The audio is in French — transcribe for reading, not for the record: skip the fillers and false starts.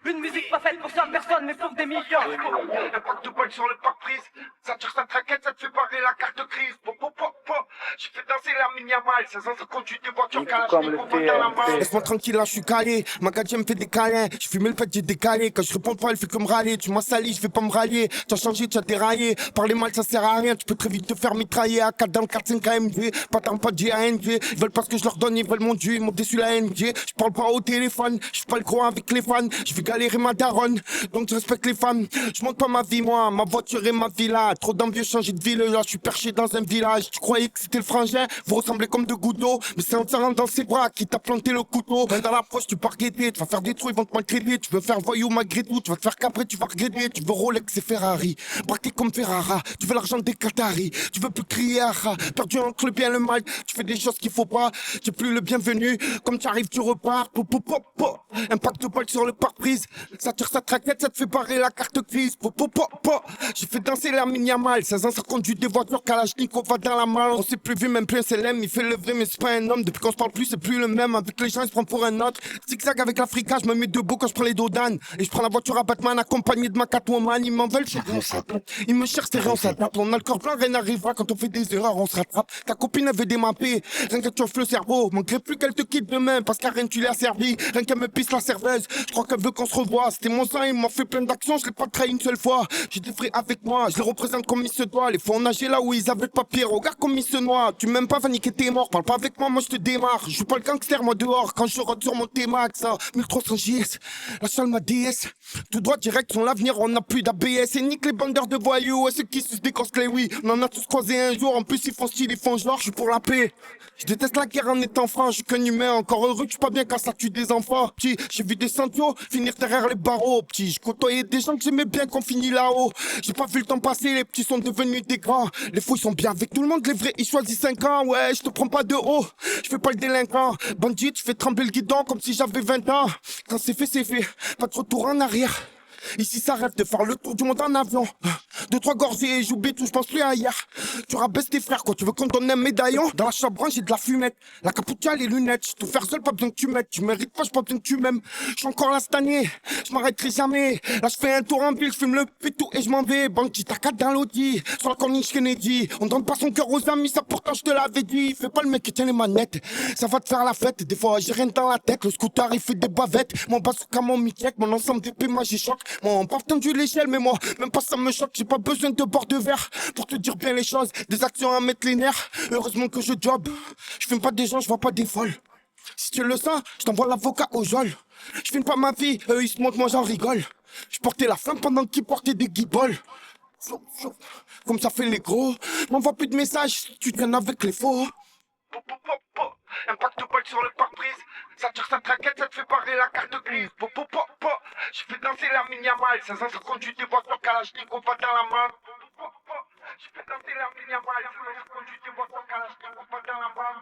Une musique pas faite pour 100 personnes mais pour des millions. Impact de balle sur le pare-brise. Ça tire, ça traquette, ça te fait barrer la carte grise. J'ai fait danser la mini-mal. 16 ans, ça conduit des voitures Kalachnikov dans la main. Laisse-moi tranquille, là, je suis calé. Ma gadget me fait des câlins. Je fume le pet, j'ai décalé. Quand je réponds pas, elle fait que me râler. Tu m'as sali, je vais pas me rallier. Tu as changé, tu as déraillé. Parler mal, ça sert à rien. Tu peux très vite te faire mitrailler. À 4 dans le 4-5 AMG. Pas tant, pas de GANG. Ils veulent pas ce que je leur donne, ils veulent mon dieu. Ils m'ont déçu la NG. Je parle pas au téléphone. Je suis pas le gros avec les fans. Je vais galérer ma daronne. Donc je respecte les femmes. Je monte pas ma vie, moi. Ma voiture et ma villa. Trop d'envieux changer de ville. Là, je suis perché dans un village. Tu croyais que c'était le frangin? Vous ressemblez comme deux gouttes d'eau. Mais c'est en tirant dans ses bras qui t'a planté le couteau. Dans la poche, tu pars guetter. Tu vas faire des trous, ils vont te maltraiter. Tu veux faire voyou malgré tout. Tu vas te faire qu'après, tu vas regretter. Tu veux Rolex et Ferrari. Braqué comme Ferrara. Tu veux l'argent des Qataris. Tu veux plus crier à rat. Perdu entre le bien et le mal. Tu fais des choses qu'il faut pas. Tu es plus le bienvenu. Comme tu arrives, tu repars. Impact de balle sur le pare-brise. Ça tire, ça traquette, ça te fait barrer la carte grise. J'ai fait danser la mini-mal. 16 ans, ça conduit des voitures Kalachnikov va dans la malle. On s'est plus vu, même plus un CLM. Il fait le vrai, mais c'est pas un homme. Depuis qu'on se parle plus, c'est plus le même. Avec les gens, il se prend pour un autre. Zigzag avec l'Africa, je me mets debout quand je prends les dodanes. Et je prends la voiture à Batman accompagné de ma Catwoman. Ils m'en veulent, ils me cherchent, c'est rien, on s'adapte. On a le corps plein, rien n'arrivera. Quand on fait des erreurs, on se rattrape. Ta copine, elle veut démapper. Rien que tu offres le cerveau. Manquerait plus qu'elle te quitte demain. Parce qu'à rien, tu l'as servi. Rien qu'elle me pisse la cervelle. Je crois qu'elle veut qu'on se revoie. C'était mon sang, il m'a fait plein d'actions. Je l'ai pas trahi une seule fois. J'ai des frères avec moi. Je les représente comme il se doit. Les fois, on nageait là où ils avaient le papier. Regarde comme ils se noient. Tu m'aimes pas, va niquer tes morts. Parle pas avec moi, moi je te démarre. Je suis pas le gangster, moi dehors. Quand je rentre sur mon T-Max, 1300 JS. La salle, ma DS. Tout droit, direct, sur l'avenir, on n'a plus d'ABS. Et nique les bandeurs de voyous. Et ceux qui se décorsent les oui. On en a tous croisé un jour. En plus, ils font style, ils font genre. Je suis pour la paix. Je déteste la guerre en étant franc. Je suis qu'un humain, encore heureux. Je suis pas bien quand ça tue des enfants. Petit, j'ai vu des santios finir derrière les barreaux. Petit, je côtoyais des gens que j'aimais bien qu'on finit là-haut. J'ai pas vu le temps passer, les petits sont devenus des grands. Les fous ils sont bien avec tout le monde, les vrais ils choisissent 5 ans. Ouais, je te prends pas de haut, je fais pas le délinquant. Bandit, je fais trembler le guidon comme si j'avais 20 ans. Quand c'est fait, c'est fait. Pas de retour en arrière. Ici ça rêve de faire le tour du monde en avion. 2-3 gorgées et j'oublie tout, je pense plus à hier. Tu rabaisses tes frères, quoi, tu veux qu'on donne un médaillon? Dans la chambre, j'ai de la fumette, la capucha, les lunettes. Tout faire seul, pas besoin que tu m'aides. Tu mérites pas, j'ai pas besoin que tu m'aimes. Je suis encore là cette année, je m'arrêterai jamais. Là je fais un tour en ville, je fume le pétou et je m'en vais. Bandit, t'as 4 dans l'audi, sur la corniche Kennedy. On donne pas son cœur aux amis, ça pourtant je te l'avais dit. Fais pas le mec qui tient les manettes, ça va te faire la fête. Des fois j'ai rien dans la tête, le scooter il fait des bavettes. Mon bazooka, mon mi-check, mon ensemble d'épées, moi j'ai choc. Mon pas tendu l'échelle, mais moi, même pas ça me choque. J'ai pas besoin de bord de verre pour te dire bien les choses. Des actions à mettre les nerfs. Heureusement que je job. Je fume pas des gens, je vois pas des folles. Si tu le sens, je t'envoie l'avocat au jol. Je filme pas ma vie, eux ils se montrent, moi j'en rigole. Je portais la flamme pendant qu'ils portaient des guibolles. Comme ça fait les gros. M'envoie plus de messages si tu traînes avec les faux. Impact de balle sur le pare-brise. Ça tire, ça traquette, ça te fait barrer la carte grise. J'ai fait danser la mini-mal. 16 ans, ça conduit des voitures Kalachnikov va dans la main. J'ai fait danser la mini-mal. 16 ans, ça conduit des voitures Kalachnikov va dans la main.